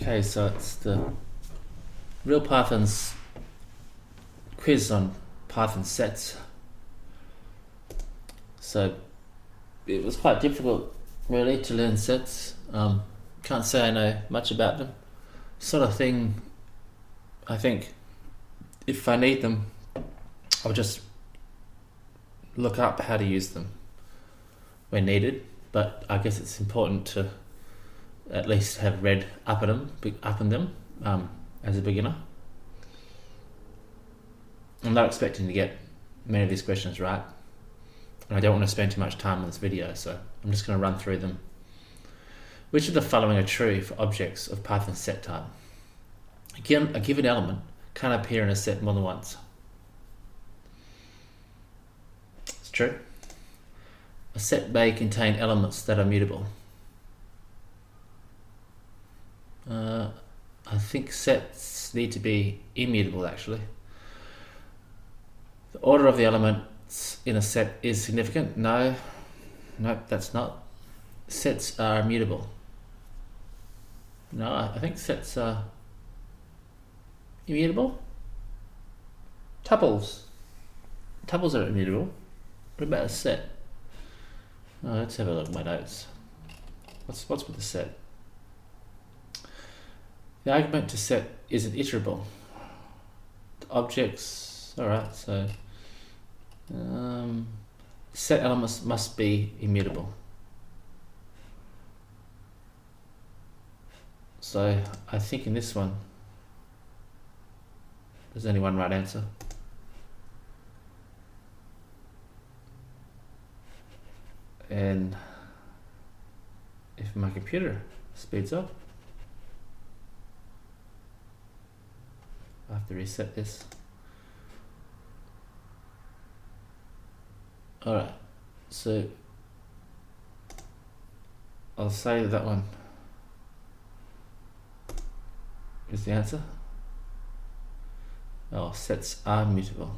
Okay, so it's the Real Python's quiz on Python sets. So it was quite difficult really to learn sets. Can't say I know much about them. Sort of thing, I think if I need them, I'll just look up how to use them when needed. But I guess it's important to at least have read up on them as a beginner. I'm not expecting to get many of these questions right, and I don't want to spend too much time on this video, so I'm just going to run through them. Which of the following are true for objects of Python set type? Again, a given element can appear in a set more than once. It's true. A set may contain elements that are mutable. I think sets need to be immutable actually. The order of the elements in a set is significant. Nope, that's not. Sets are immutable. No, I think sets are immutable. Tuples are immutable. What about a set? Oh, let's have a look at my notes. What's with the set? The argument to set isn't iterable. The objects, alright, so set elements must be immutable. So I think in this one, there's only one right answer. And if my computer speeds up, I have to reset this. Alright, so I'll say that one is the answer. Oh, sets are mutable.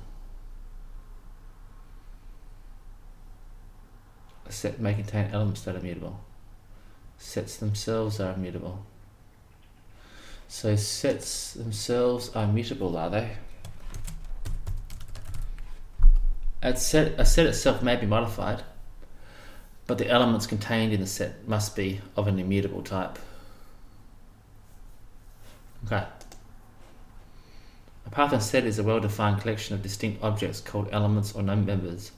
A set may contain elements that are mutable. Sets themselves are mutable. So sets themselves are mutable, are they? A set itself may be modified, but the elements contained in the set must be of an immutable type. Okay. A Python set is a well-defined collection of distinct objects called elements or members.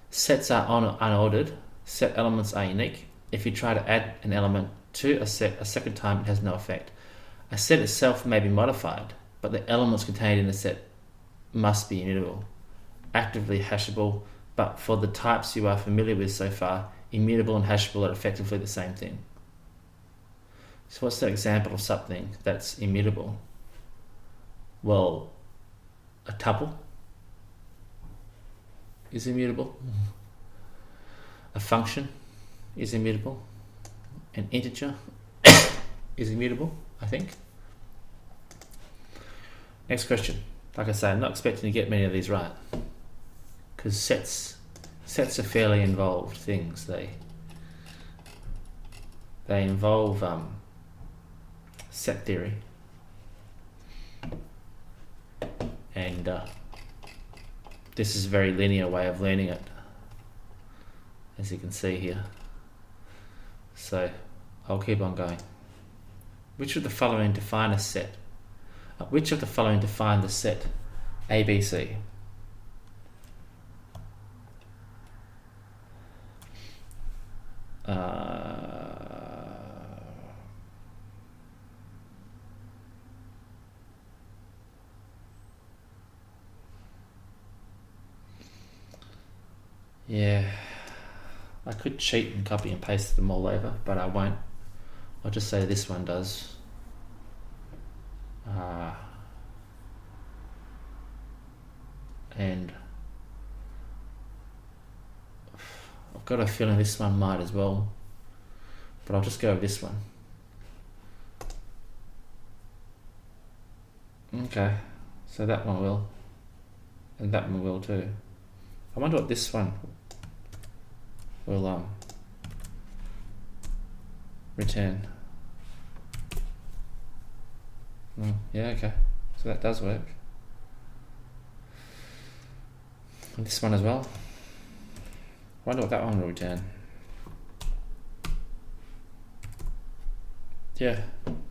Sets are unordered. Set elements are unique. If you try to add an element to a set a second time, it has no effect. A set itself may be modified, but the elements contained in the set must be immutable. Actively hashable, but for the types you are familiar with so far, immutable and hashable are effectively the same thing. So what's an example of something that's immutable? Well, a tuple is immutable. A function is immutable. An integer is immutable, I think. Next question. Like I say, I'm not expecting to get many of these right, because sets are fairly involved things. They involve set theory, and this is a very linear way of learning it, as you can see here. So I'll keep on going. Which of the following define a set? Which of the following define the set ABC? Yeah, I could cheat and copy and paste them all over, but I won't. I'll just say this one does. And I've got a feeling this one might as well, but I'll just go with this one. Okay, so that one will, and that one will too. I wonder what this one will return. Yeah, okay. So that does work. And this one as well. Wonder what that one will return. Yeah,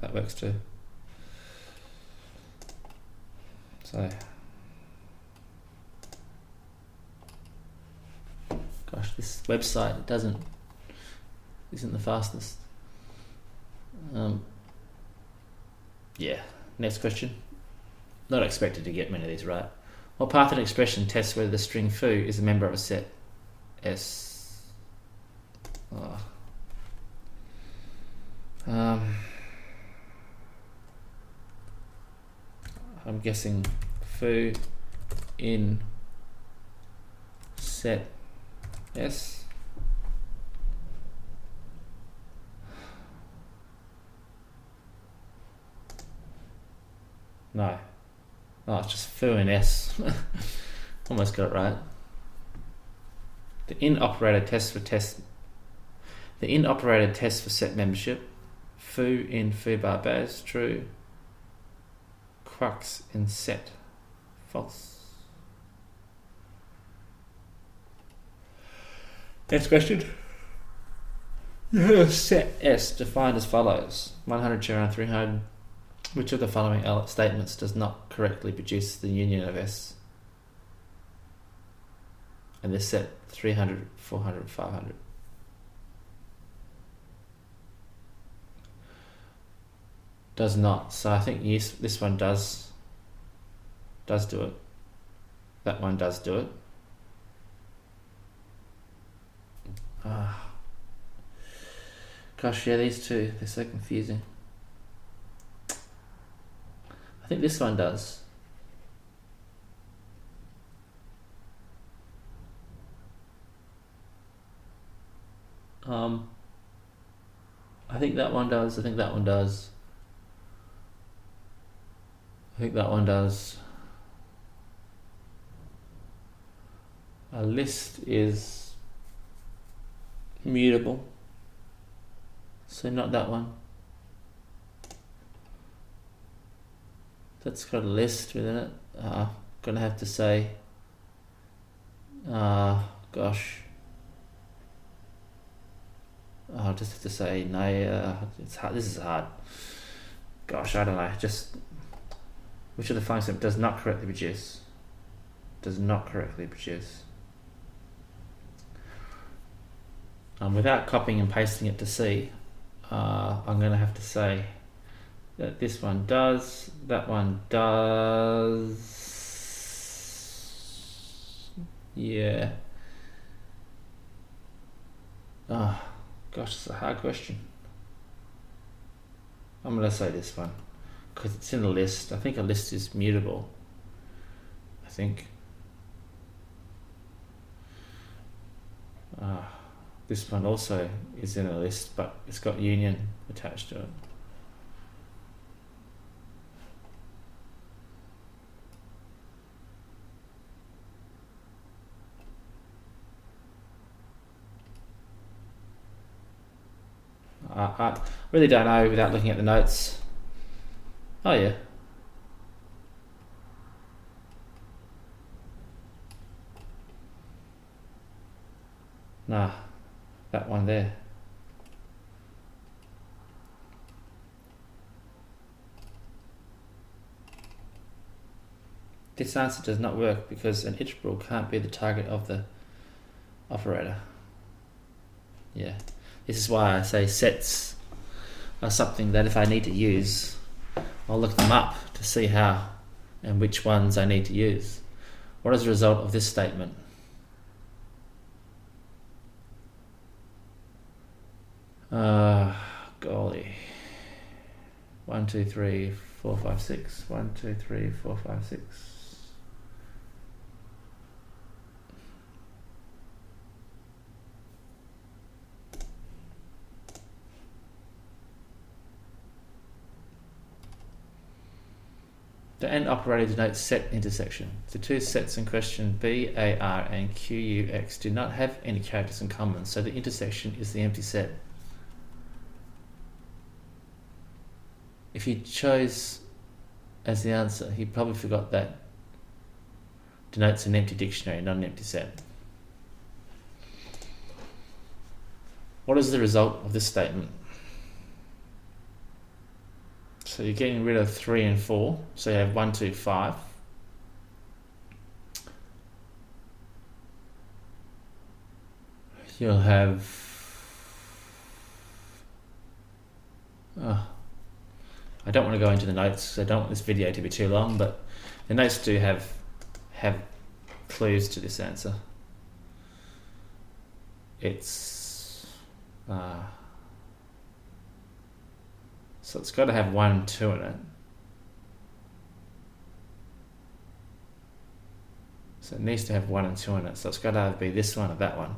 that works too. So, gosh, this website isn't the fastest. Yeah, next question. Not expected to get many of these right. What Python expression tests whether the string foo is a member of a set S? Oh. I'm guessing foo in set S. No. Oh, it's just foo in S. Almost got it right. The in operator tests for set membership. Foo in foo bar baz, true. Crux in set, false. Next question. Set S defined as follows: 100, 200, 300. Which of the following statements does not correctly produce the union of S? And this set 300, 400, 500. Does not. So I think yes, this one does do it. That one does do it. Gosh, yeah, these two, they're so confusing. I think this one does. I think that one does. I think that one does. I think that one does. A list is mutable, so not that one. That's got a list within it. Gonna have to say, gosh. I'll just have to say no. It's hard. This is hard. Gosh, I don't know. Just which of the functions does not correctly produce? Does not correctly produce. Without copying and pasting it to C, I'm going to have to say that this one does, that one does. Yeah. Oh, gosh, it's a hard question. I'm going to say this one because it's in a list. I think a list is mutable. I think. This one also is in a list, but it's got union attached to it. I really don't know without looking at the notes. Oh yeah. Nah, that one there. This answer does not work because an integral can't be the target of the operator. Yeah. This is why I say sets are something that if I need to use, I'll look them up to see how and which ones I need to use. What is the result of this statement? Golly. 1, 2, 3, 4, 5, 6. 1, 2, 3, 4, 5, 6. The AND operator denotes set intersection. The two sets in question, B, A, R, and Q, U, X, do not have any characters in common, so the intersection is the empty set. If you chose as the answer. He probably forgot that denotes an empty dictionary, not an empty set. What is the result of this statement? So you're getting rid of 3 and 4. So you have 1, 2, 5. You'll have... I don't want to go into the notes because I don't want this video to be too long, but the notes do have clues to this answer. It's... so it's got to have 1 and 2 in it. So it needs to have 1 and 2 in it. So it's got to either be this one or that one.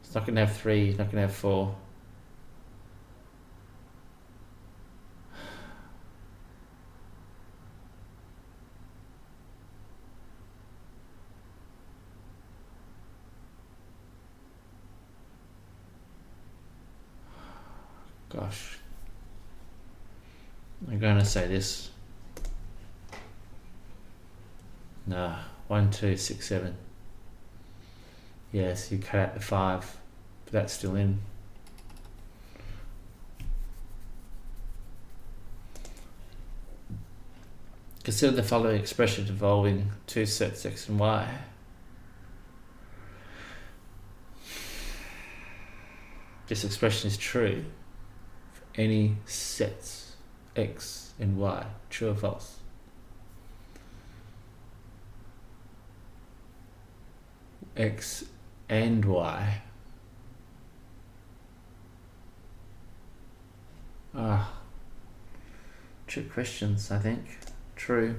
It's not going to have 3, it's not going to have 4. Gosh. I'm going to say this. No, 1, 2, 6, 7. Yes, you cut out the 5, but that's still in. Consider the following expression involving two sets x and y. This expression is true for any sets x and y. True or false? X and y. Trick questions, I think. True.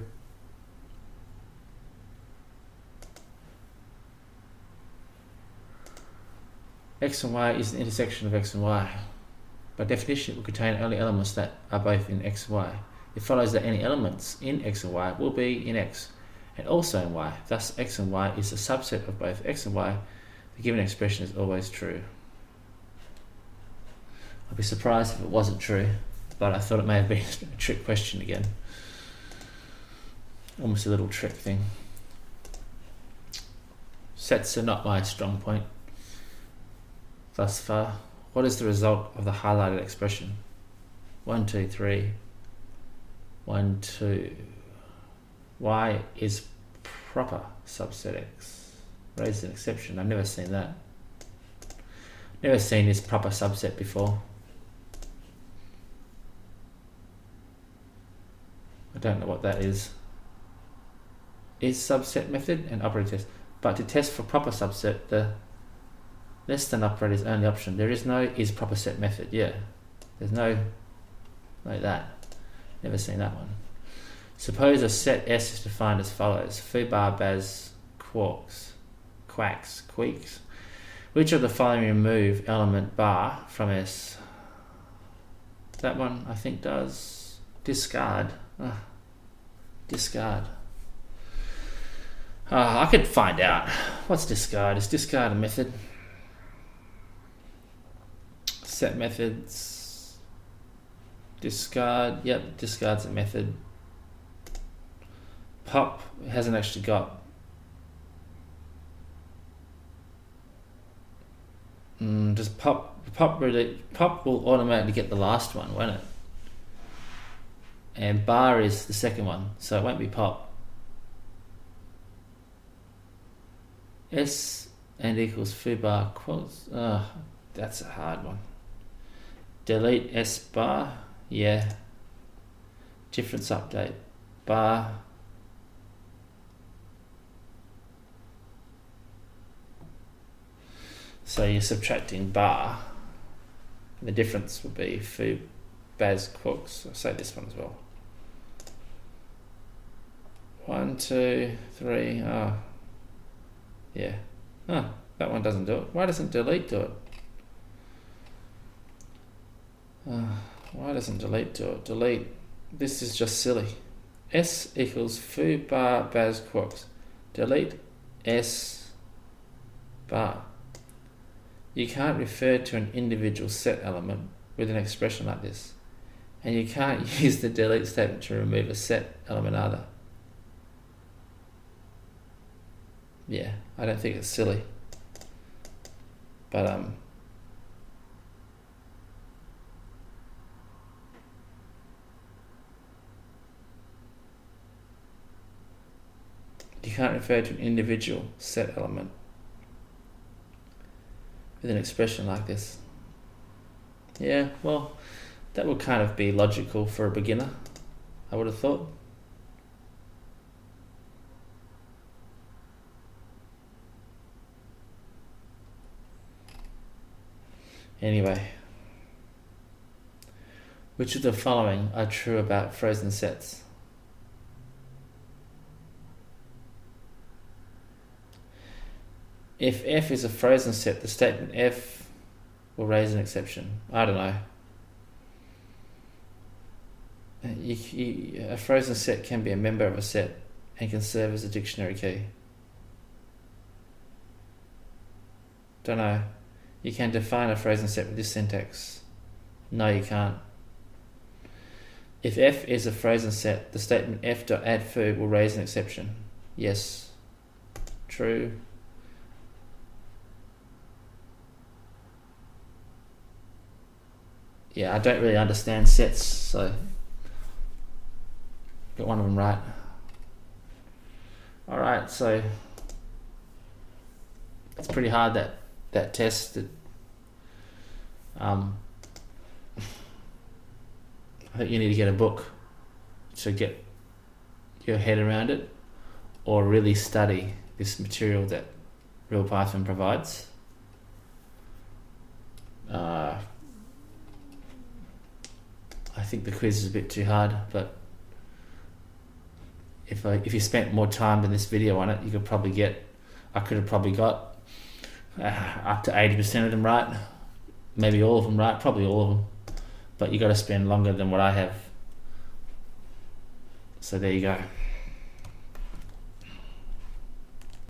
X and y is the intersection of x and y. By definition, it will contain only elements that are both in x and y. It follows that any elements in x and y will be in x and also in y. Thus, x and y is a subset of both x and y. The given expression is always true. I'd be surprised if it wasn't true, but I thought it may have been a trick question again. Almost a little trick thing. Sets are not my strong point thus far. What is the result of the highlighted expression? 1, 2, 3. 1, 2. Y is proper subset X. Raise an exception. I've never seen that. Never seen this proper subset before. I don't know what that is. Is subset method and operator test. But to test for proper subset, the less than operator is only option. There is no is proper set method. Yeah. There's no like that. Never seen that one. Suppose a set S is defined as follows. Foo, bar, baz, quarks, quacks, queeks. Which of the following remove element bar from S? That one I think does. Discard. Discard. I could find out. What's discard? Is discard a method? Set methods. Discard. Yep, discard's a method. Pop hasn't actually got. Does pop will automatically get the last one, won't it? And bar is the second one, so it won't be pop. S and equals foo bar quotes. That's a hard one. Delete S bar. Yeah. Difference update. Bar. So you're subtracting bar. And the difference would be foo baz quotes. I'll say this one as well. 1, 2, 3. Yeah. That one doesn't do it. Why doesn't delete do it? Why doesn't delete do it? Delete. This is just silly. S equals foo bar baz quarks. Delete S bar. You can't refer to an individual set element with an expression like this. And you can't use the delete statement to remove a set element either. Yeah, I don't think it's silly. But you can't refer to an individual set element with an expression like this. Yeah, well, that would kind of be logical for a beginner, I would have thought. Anyway, which of the following are true about frozen sets? If F is a frozen set, the statement F will raise an exception. I don't know. A frozen set can be a member of a set and can serve as a dictionary key. Don't know. You can define a frozen set with this syntax. No, you can't. If F is a frozen set, the statement f.add will raise an exception. Yes. True. Yeah, I don't really understand sets, so got one of them right. Alright, so it's pretty hard, that test. I think you need to get a book to get your head around it, or really study this material that Real Python provides. I think the quiz is a bit too hard, but if you spent more time than this video on it, I could have probably got up to 80% of them right, maybe all of them right, probably all of them, but you got to spend longer than what I have. So there you go.